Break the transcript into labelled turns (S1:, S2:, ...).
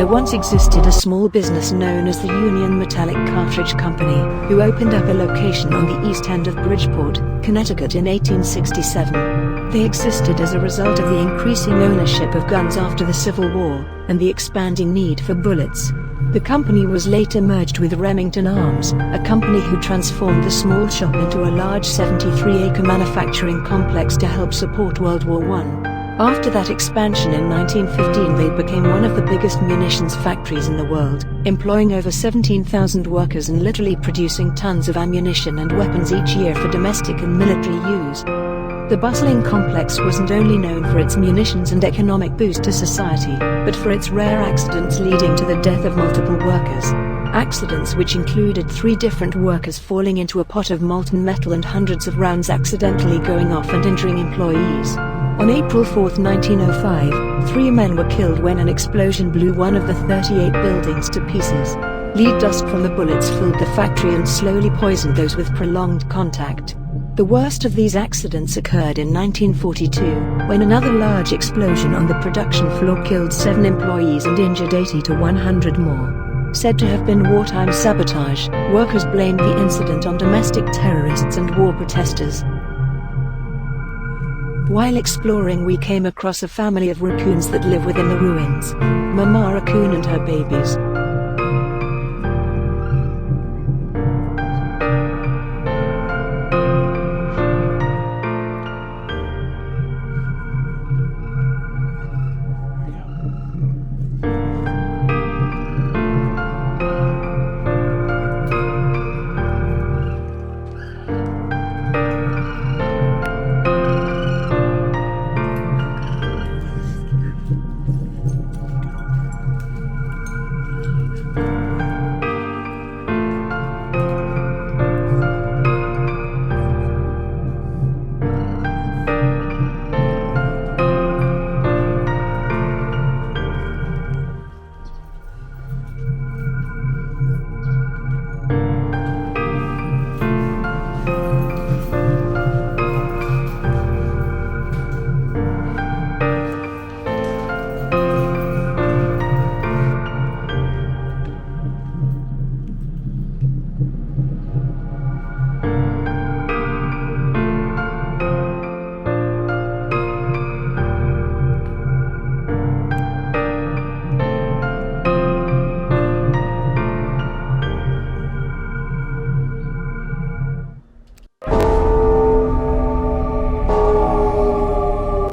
S1: There once existed a small business known as the Union Metallic Cartridge Company, who opened up a location on the east end of Bridgeport, Connecticut in 1867. They existed as a result of the increasing ownership of guns after the Civil War, and the expanding need for bullets. The company was later merged with Remington Arms, a company who transformed the small shop into a large 73-acre manufacturing complex to help support World War I. After that expansion in 1915, they became one of the biggest munitions factories in the world, employing over 17,000 workers and literally producing tons of ammunition and weapons each year for domestic and military use. The bustling complex wasn't only known for its munitions and economic boost to society, but for its rare accidents leading to the death of multiple workers. Accidents which included 3 different workers falling into a pot of molten metal and hundreds of rounds accidentally going off and injuring employees. On April 4, 1905, 3 men were killed when an explosion blew one of the 38 buildings to pieces. Lead dust from the bullets filled the factory and slowly poisoned those with prolonged contact. The worst of these accidents occurred in 1942, when another large explosion on the production floor killed 7 employees and injured 80 to 100 more. Said to have been wartime sabotage, workers blamed the incident on domestic terrorists and war protesters. While exploring, we came across a family of raccoons that live within the ruins. Mama raccoon and her babies,